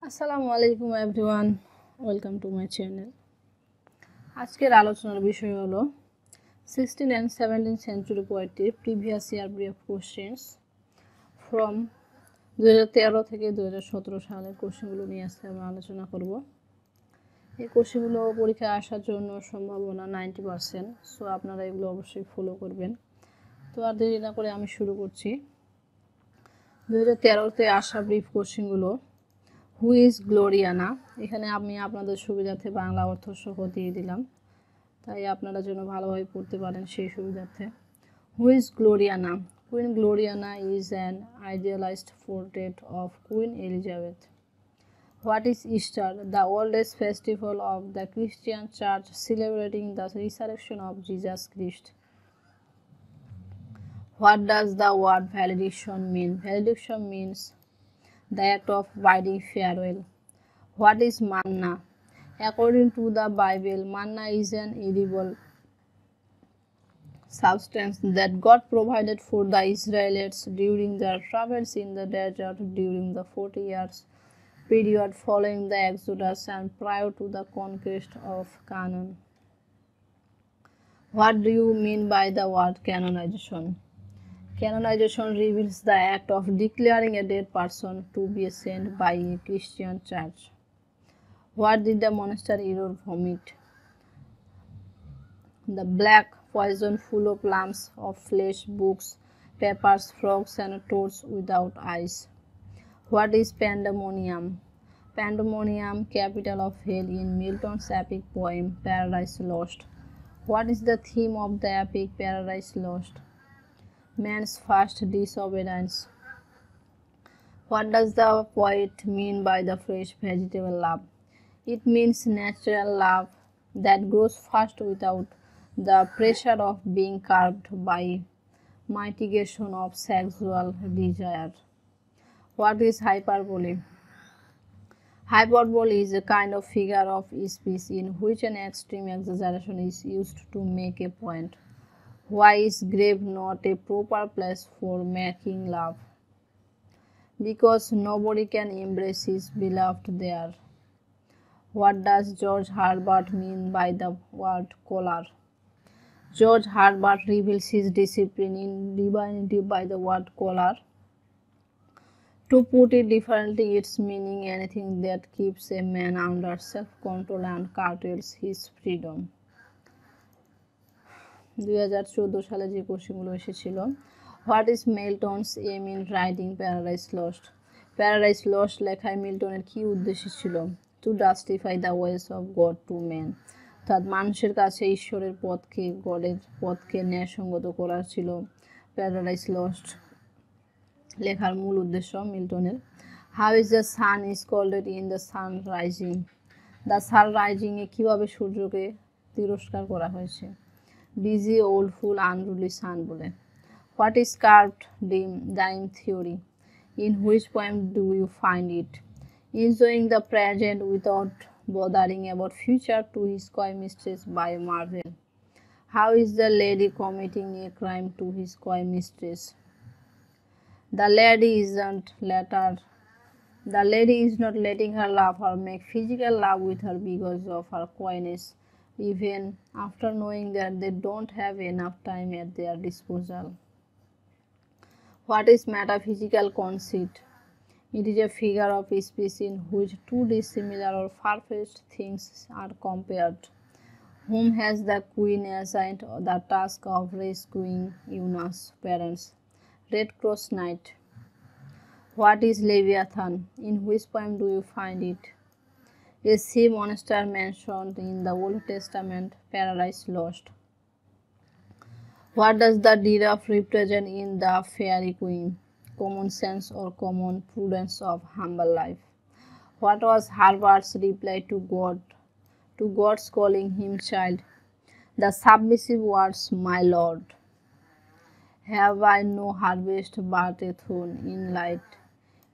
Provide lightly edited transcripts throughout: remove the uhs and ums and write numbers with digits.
আসসালামু আলাইকুম everyone, welcome to my channel. আজকের আলোচনার বিষয় হলো 16th and 17th century poetry previous year brief questions from 2013 থেকে 2017 সালের কোশ্চেনগুলো নিয়ে আজকে আমরা আলোচনা করব। এই কোশ্চেনগুলো পরীক্ষায় আসার জন্য সম্ভাবনা 90%, সো আপনারা এগুলো অবশ্যই ফলো করবেন। তো আর দেরি না করে আমি শুরু করছি। 2013তে আসা ব্রিফ কোশ্চেনগুলো, হু ইজ গ্লোরিয়ানা, এখানে আমি আপনাদের সুবিধার্থে বাংলা অর্থ সহ দিয়ে দিলাম, তাই আপনারা যেন ভালোভাবে পড়তে পারেন সেই সুবিধার্থে। Who is Gloriana? Queen Gloriana is an idealized portrait of queen Elizabeth. What is Easter? The oldest festival of the Christian church celebrating the resurrection of Jesus Christ. What does the word valediction mean? Valediction means the act of bidding farewell. What is manna? According to the Bible, manna is an edible substance that God provided for the Israelites during their travels in the desert during the 40 years period following the Exodus and prior to the conquest of Canaan. What do you mean by the word canonization? Canonization reveals the act of declaring a dead person to be a saint by a Christian church. What did the monster error vomit? The black poison full of lumps of flesh, books, papers, frogs, and toads without eyes. What is pandemonium? Pandemonium, capital of hell in Milton's epic poem Paradise Lost. What is the theme of the epic Paradise Lost? Man's first disobedience. What does the poet mean by the fresh vegetable love? It means natural love that grows fast without the pressure of being curbed by mitigation of sexual desire. What is hyperbole? Hyperbole is a kind of figure of speech in which an extreme exaggeration is used to make a point. Why is grave not a proper place for making love? Because nobody can embrace his beloved there. What does George Herbert mean by the word collar? George Herbert reveals his discipline in divinity by the word collar. To put it differently, its meaning anything that keeps a man under self-control and curtails his freedom. 2014 সালে যে কোশ্চেনগুলো এসেছিল, what is Milton's aim in writing Paradise Lost? Paradise Lost লেখায় মিল্টনের কী উদ্দেশ্য ছিল? To justify the ways of God to man, অর্থাৎ মানুষের কাছে ঈশ্বরের পথকে, গডের পথকে ন্যায়সঙ্গত করার ছিল প্যারাডাইস লস্ট লেখার মূল উদ্দেশ্য মিল্টনের। How is the sun is called in the sun rising? The sun রাইজিংয়ে কীভাবে সূর্যকে তিরস্কার করা হয়েছে? Busy old fool unruly sun বলে। What is curved dime theory? In which poem do you find it? Enjoying the present without bothering about future to his coy mistress by Marvel. How is the lady committing a crime to his coy mistress? The lady is not letting her lover make physical love with her because of her coyness, even after knowing that they don't have enough time at their disposal. What is metaphysical conceit? It is a figure of speech in which two dissimilar or far-fetched things are compared. Whom has the queen assigned the task of rescuing Eunice's parents? Red Cross Knight. What is Leviathan? In which poem do you find it? A sea monster mentioned in the Old Testament Paradise Lost. What does the giraffe represent in the Fairy Queen? Common sense or common prudence of humble life. What was Herbert's reply to God's calling him child? The submissive words, my Lord. Have I no harvest but a thorn in light?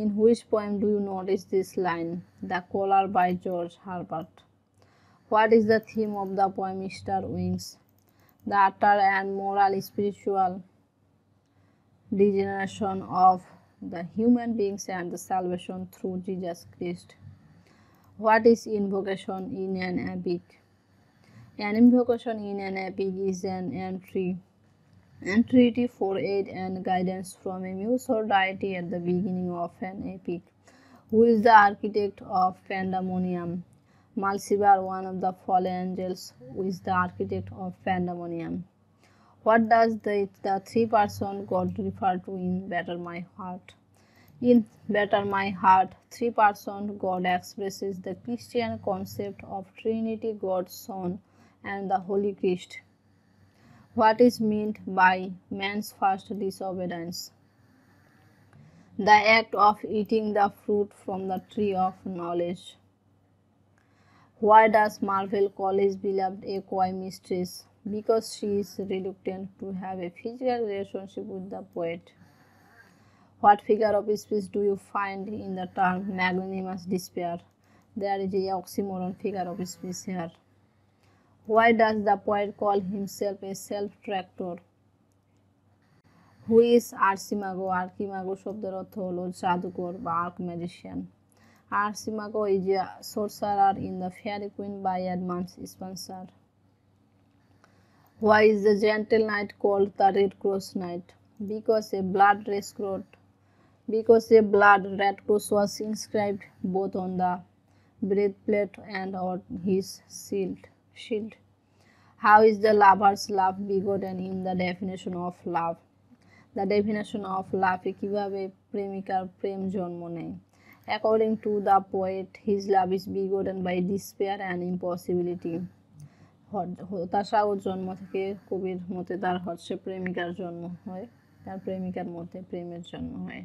In which poem do you notice this line? The Collar by George Herbert. What is the theme of the poem Easter Wings? The utter and moral spiritual degeneration of the human beings and the salvation through Jesus Christ. What is invocation in an epic? An invocation in an epic is an entreaty for aid and guidance from a muse or deity at the beginning of an epic. Who is the architect of pandemonium? Malsibar, one of the fallen angels, who is the architect of pandemonium. What does the three-person God refer to in Better My Heart? In Better My Heart, three-person God expresses the Christian concept of Trinity, God, Son, and the Holy Christ. What is meant by man's first disobedience? The act of eating the fruit from the tree of knowledge. Why does Marvel call his beloved a coy mistress? Because she is reluctant to have a physical relationship with the poet. What figure of speech do you find in the term magnanimous despair? There is a oxymoron figure of speech here. Why does the poet call himself a self-tractor? Who is Archimago? Archimago শব্দের অর্থ হলো জাদুকর বা arch magician. Archimago is a sorcerer in the Fairy Queen by Edmund Spenser. Why is the gentle knight called the Red Cross Knight? Because a blood red cross was inscribed both on the breastplate and on his shield. How is the lover's love begotten in the definition of love? The definition of love কিভাবে প্রেমিকার প্রেম জন্ম নেয়? According to the poet, his love is begotten by despair and impossibility. হতাশা ও জন্ম থেকে কবির মতে তার প্রেমিকার জন্ম হয়, তার প্রেমিকার মধ্যে প্রেমের জন্ম হয়।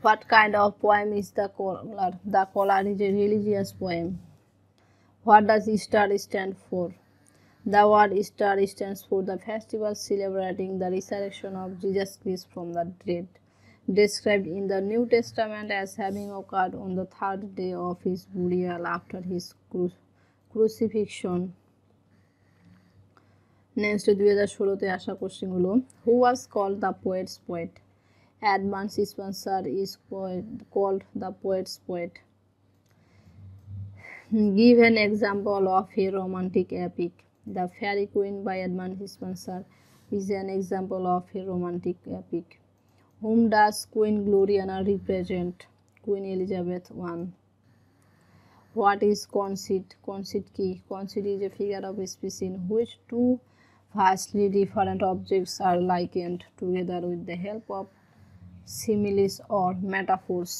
What kind of poem is the Collar? The Collar is a religious poem. What does Easter stand for? The word Easter stands for the festival celebrating the resurrection of Jesus Christ from the dead, described in the New Testament as having occurred on the third day of his burial after his crucifixion. Next, 2016-তে আসা কোশ্চেনগুলো। Who was called the poet's poet? Edmund Spenser is called the poet's poet. Give an example of a romantic epic. The Fairy Queen by Edmund Spenser is an example of a romantic epic. Whom does Queen Gloriana represent? Queen Elizabeth I. What is conceit? Conceit key. Conceit is a figure of speech in which two vastly different objects are likened together with the help of similes or metaphors.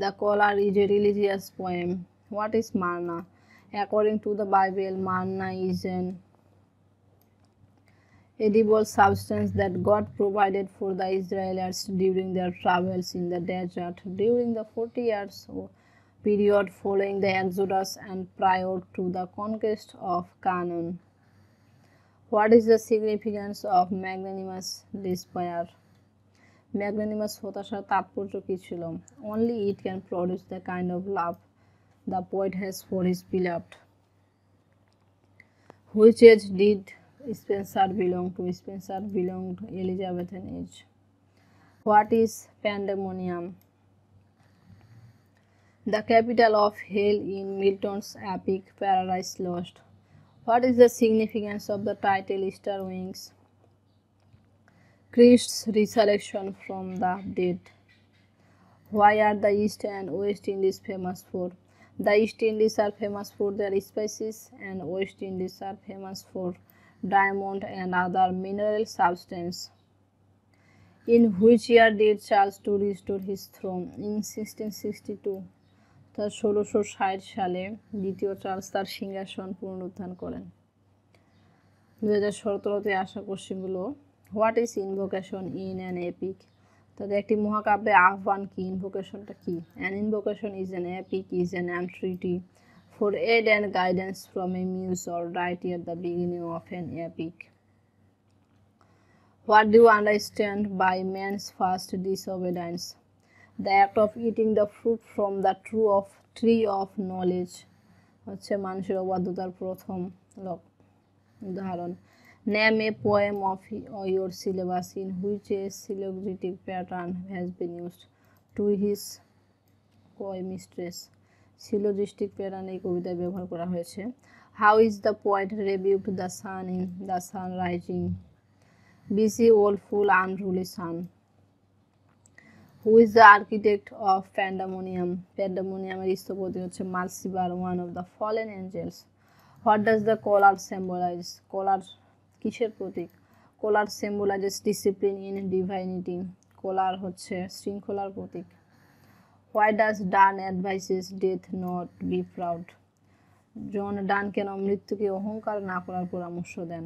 The Collar is a religious poem. What is manna? According to the Bible, manna is an edible substance that God provided for the Israelites during their travels in the desert during the 40 years period following the Exodus and prior to the conquest of Canaan. What is the significance of magnanimous despair? Magnanimous হতাশার তাৎপর্য কি ছিল? Only it can produce the kind of love the poet has for his beloved. Which age did Spenser belong to? Spenser belonged to Elizabethan age. What is pandemonium? The capital of hell in Milton's epic Paradise Lost. What is the significance of the title Easter Wings? Christ's resurrection from the dead. Why are the East and West Indies famous for? The East Indies are famous for their spices and West Indies are famous for diamond and other mineral substance. In which year did Charles II restore his throne? In 1662. 1660 সালে দ্বিতীয় Charles তার সিংহাসন পুনরুদ্ধার করেন। 2017-তে আসা কোশ্চেনগুলো। What is invocation in an epic? তাদের একটি মহাকাব্যে আহ্বান কি? ইনভোকেশনটা কি? An invocation is an epic is an entreaty for aid and guidance from a muse or deity at the beginning of an epic. What do you understand by man's first disobedience? The act of eating the fruit from the tree of knowledge হচ্ছে মানুষের অবাধ্যতার প্রথম উদাহরণ। Name a poem of your syllabus in which a syllogistic pattern has been used. To his coy mistress syllogistic pattern এই কবিতায় ব্যবহার করা হয়েছে। How is the poet reviewed the sun in the sun rising busy old fool unruly sun. Who is the architect of Pandemonium প্যান্ডামোনিয়ামের স্থপতি হচ্ছে Mulciber one of the fallen angels. What does the collar symbolize collar কিসের প্রতীক? Collar symbolizes discipline in divinity collar হচ্ছে শৃঙ্খলার প্রতীক। Why does Donne advises death not be proud John ডান কেন মৃত্যুকে অহংকার না করার পরামর্শ দেন?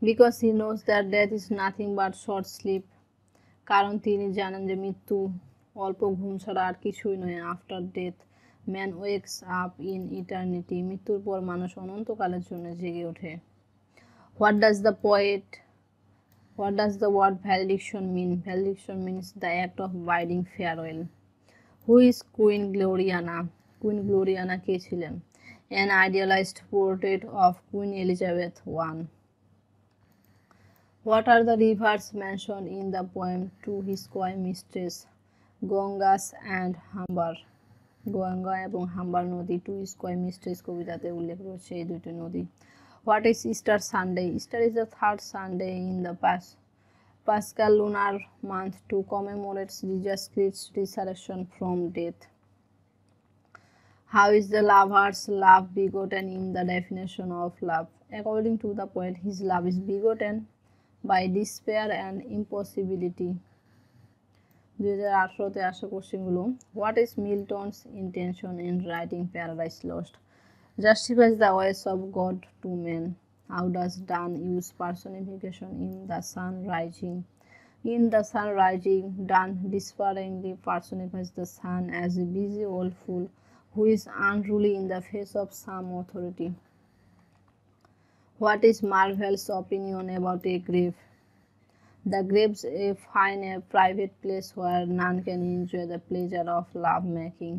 Because he knows that death is nothing but short sleep কারণ তিনি জানেন যে মৃত্যু অল্প ঘুম ছাড়া আর কিছুই নয়। After death man wakes up in eternity মৃত্যুর পর মানুষ অনন্তকালের জন্য জেগে ওঠে। What does the poet What does the word valediction mean? Valediction means the act of bidding farewell. Who is Queen Gloriana? Queen Gloriana কে ছিলেন? An idealized portrait of Queen Elizabeth I. What are the rivers mentioned in the poem To His Coy Mistress? Ganges and Humber. Ganga এবং Humber নদী to his কয় mistress কবিতাতে উল্লেখ রয়েছে এই দুটি নদী। What is Easter Sunday? Easter is the third Sunday in the Paschal lunar month to commemorate Jesus Christ's resurrection from death. How is the lover's love begotten in the definition of love? According to the poet, his love is begotten by despair and impossibility. 2018-তে আসা কোশ্চেনগুলো। What is Milton's intention in writing Paradise Lost? Justifies the ways of God to men. How does Donne use personification in the sun rising? In the sun rising, Donne despairingly personifies the sun as a busy old fool who is unruly in the face of some authority. What is Marvell's opinion about a grave? The graves find a private place where none can enjoy the pleasure of love making.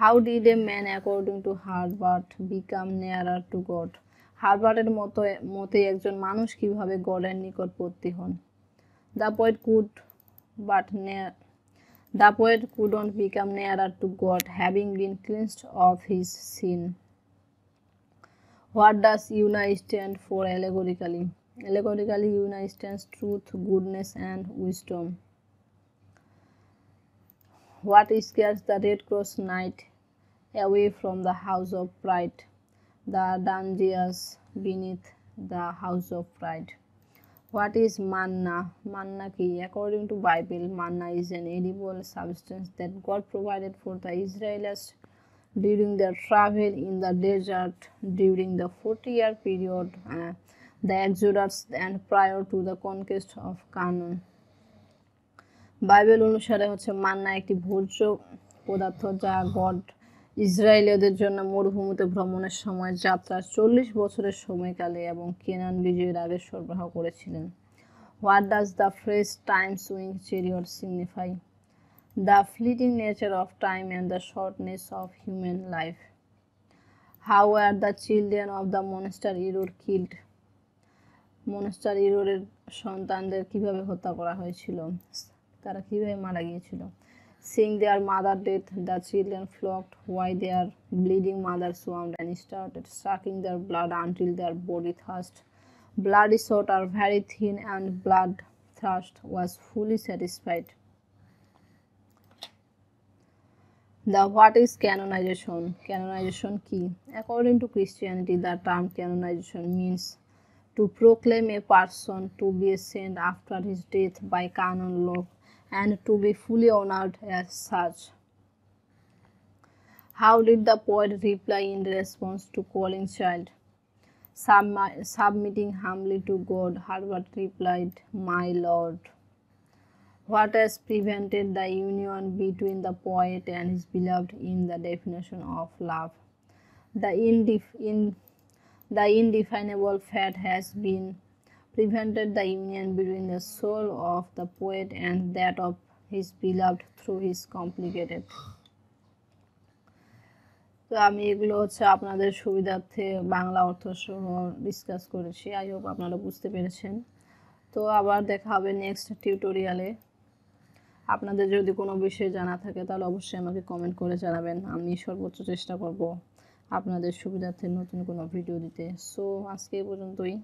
How did a man according to Herbert become nearer to God? হার্বার্টের মতে একজন মানুষ কিভাবে গডের নিকটবর্তী হন? The poet couldn't become nearer to God having been cleansed of his sin. What does Una stand for allegorically? Allegorically, Una stands truth, goodness, and wisdom. What scares the Red Cross Knight away from the house of pride? The dungeons beneath the house of pride. What is manna? Manna ki? According to Bible, manna is an edible substance that God provided for the Israelites during their travel in the desert during the 40-year period, the Exodus and prior to the conquest of Canaan. Bible অনুসারে হচ্ছে মান্না একটি ভোজ্য পদার্থ যা god ইসরায়েলীয়দের জন্য মরুভূমিতে ভ্রমণের সময় যাত্রার 40 বছরের সময়কালে এবং কেনান বিজয়ের আগে সরবরাহ করেছিলেন। What does the phrase time swing chariot signify? The fleeting nature of time and the shortness of human life. How were the children of the monster Error killed? Monster ইরোরের সন্তানদের কিভাবে হত্যা করা হয়েছিল? তারা কিভাবে মারা গিয়েছিল? Seeing their mother death, the children flocked while their bleeding mother swarmed and started sucking their blood until their body thirst. Bloody sweat are very thin and blood thirst was fully satisfied. The what is canonization? Canonization key. According to Christianity, the term canonization means to proclaim a person to be a saint after his death by canon law and to be fully honored as such. How did the poet reply in response to calling child? Submitting humbly to God, Herbert replied, "My Lord." What has prevented the union between the poet and his beloved in the definition of love? The indefinable fact has been prevented the union between the soul of the poet and that of his beloved through his complicated. তো আমি এগুলো হচ্ছে আপনাদের সুবিধার্থে বাংলা অর্থ সহ discuss করেছি। I hope আপনারা বুঝতে পেরেছেন। তো আবার দেখা হবে নেক্সট টিউটোরিয়ালে। আপনাদের যদি কোনো বিষয়ে জানা থাকে তাহলে অবশ্যই আমাকে কমেন্ট করে জানাবেন। আমি সর্বোচ্চ চেষ্টা করব আপনাদের সুবিধার্থে নতুন কোনো ভিডিও দিতে। সো আজকে এই পর্যন্তই।